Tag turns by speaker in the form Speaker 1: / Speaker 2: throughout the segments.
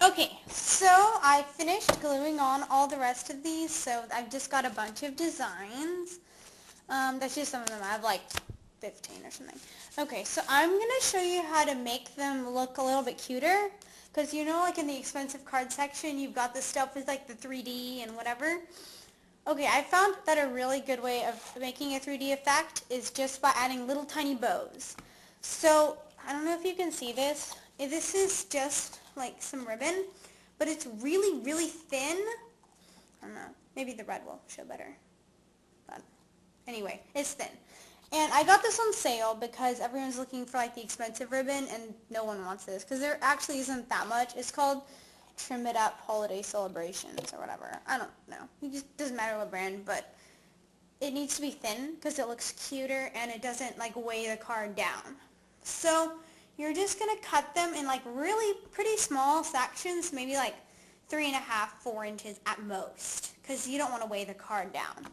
Speaker 1: Okay, so I finished gluing on all the rest of these, so I've just got a bunch of designs. That's just some of them. I have like 15 or something. Okay, so I'm going to show you how to make them look a little bit cuter. Because you know, like in the expensive card section, you've got the stuff with like the 3D and whatever. Okay, I found that a really good way of making a 3D effect is just by adding little tiny bows. So, I don't know if you can see this. This is just like some ribbon, but it's really, really thin. I don't know. Maybe the red will show better. But anyway, it's thin. And I got this on sale because everyone's looking for like the expensive ribbon and no one wants this because there actually isn't that much. It's called Trim It Up Holiday Celebrations or whatever. I don't know. It just doesn't matter what brand, but it needs to be thin because it looks cuter and it doesn't like weigh the card down. So you're just going to cut them in like really pretty small sections, maybe like 3.5, 4 inches at most because you don't want to weigh the card down.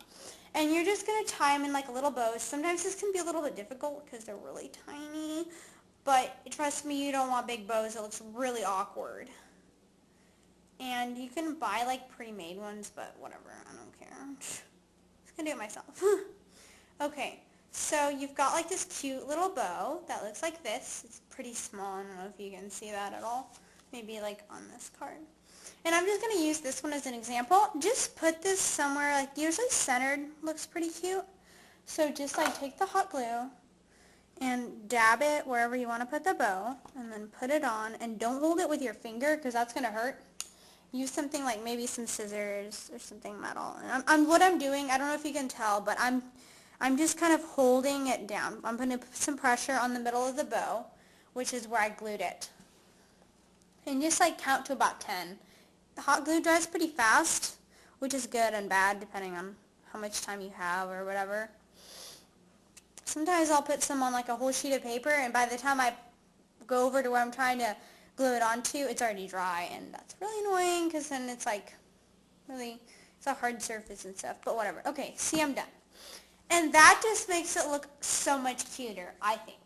Speaker 1: And you're just going to tie them in like little bows. Sometimes this can be a little bit difficult because they're really tiny, but trust me, you don't want big bows. It looks really awkward. And you can buy like pre-made ones, but whatever, I don't care. I'm just going to do it myself. Okay, so you've got like this cute little bow that looks like this. It's pretty small. I don't know if you can see that at all. Maybe like on this card. And I'm just going to use this one as an example. Just put this somewhere, like usually centered looks pretty cute. So just like take the hot glue and dab it wherever you want to put the bow and then put it on. And don't hold it with your finger because that's going to hurt. Use something like maybe some scissors or something metal. And what I'm doing, I don't know if you can tell, but I'm just kind of holding it down. I'm going to put some pressure on the middle of the bow, which is where I glued it. And just like count to about 10. The hot glue dries pretty fast, which is good and bad depending on how much time you have or whatever. Sometimes I'll put some on like a whole sheet of paper, and by the time I go over to where I'm trying to glue it onto, it's already dry, and that's really annoying because then it's like really, it's a hard surface and stuff, but whatever. Okay, see, I'm done. And that just makes it look so much cuter, I think.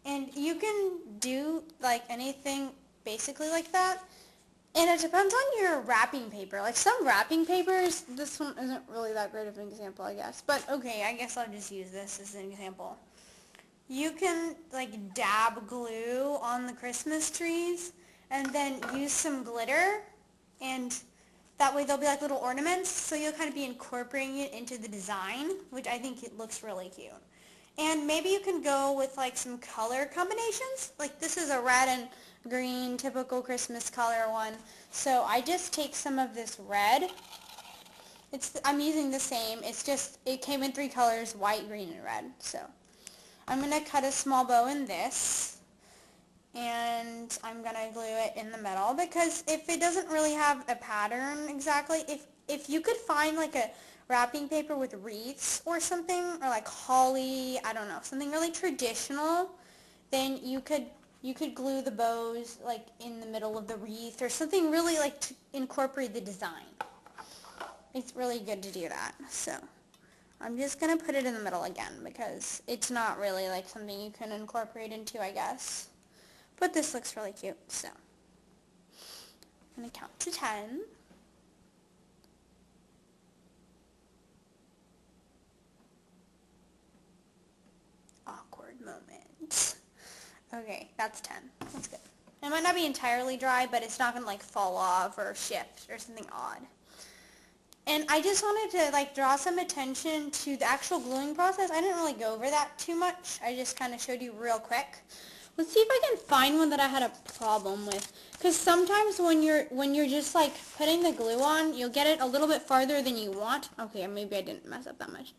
Speaker 1: And you can do like anything basically like that. And it depends on your wrapping paper. Like some wrapping papers, this one isn't really that great of an example, I guess. But okay, I guess I'll just use this as an example. You can like dab glue on the Christmas trees and then use some glitter, and that way they'll be like little ornaments, so you'll kind of be incorporating it into the design, which I think it looks really cute. And maybe you can go with like some color combinations. Like this is a red and green, typical Christmas color one. So I just take some of this red. I'm using the same. It's just, it came in 3 colors, white, green, and red. So I'm going to cut a small bow in this. And I'm going to glue it in the middle because if it doesn't really have a pattern exactly, if you could find like a wrapping paper with wreaths or something, or like holly, I don't know, something really traditional, then you could glue the bows like in the middle of the wreath or something really like to incorporate the design. It's really good to do that. So I'm just going to put it in the middle again because it's not really like something you can incorporate into, I guess. But this looks really cute, so I'm going to count to 10. Awkward moment. Okay, that's 10. That's good. It might not be entirely dry, but it's not going to like fall off or shift or something odd. And I just wanted to like draw some attention to the actual gluing process. I didn't really go over that too much. I just kind of showed you real quick. Let's see if I can find one that I had a problem with. Because sometimes when you're just like putting the glue on, you'll get it a little bit farther than you want. Okay, maybe I didn't mess up that much.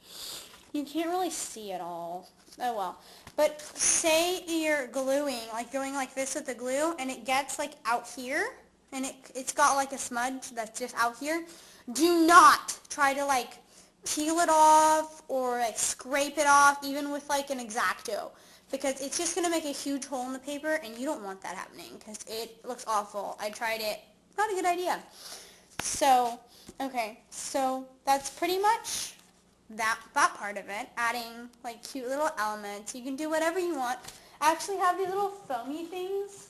Speaker 1: You can't really see it all. Oh well. But say you're gluing, like going like this with the glue, and it gets like out here, and it's got like a smudge that's just out here. Do not try to like peel it off or like scrape it off, even with like an X-Acto, because it's just going to make a huge hole in the paper, and you don't want that happening because it looks awful. I tried it. Not a good idea. So, okay, so that's pretty much that part of it, adding like cute little elements. You can do whatever you want. I actually have these little foamy things.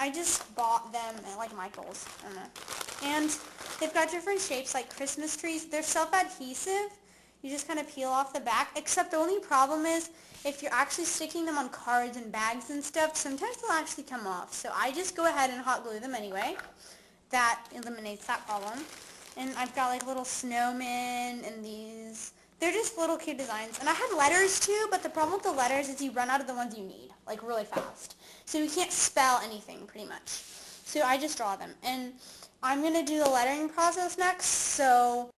Speaker 1: I just bought them at like Michael's. I don't know. And they've got different shapes like Christmas trees. They're self-adhesive. You just kind of peel off the back. Except the only problem is if you're actually sticking them on cards and bags and stuff, sometimes they'll actually come off. So I just go ahead and hot glue them anyway. That eliminates that problem. And I've got like little snowmen and these. They're just little cute designs. And I had letters too, but the problem with the letters is you run out of the ones you need, like really fast. So you can't spell anything pretty much. So I just draw them. And I'm going to do the lettering process next, so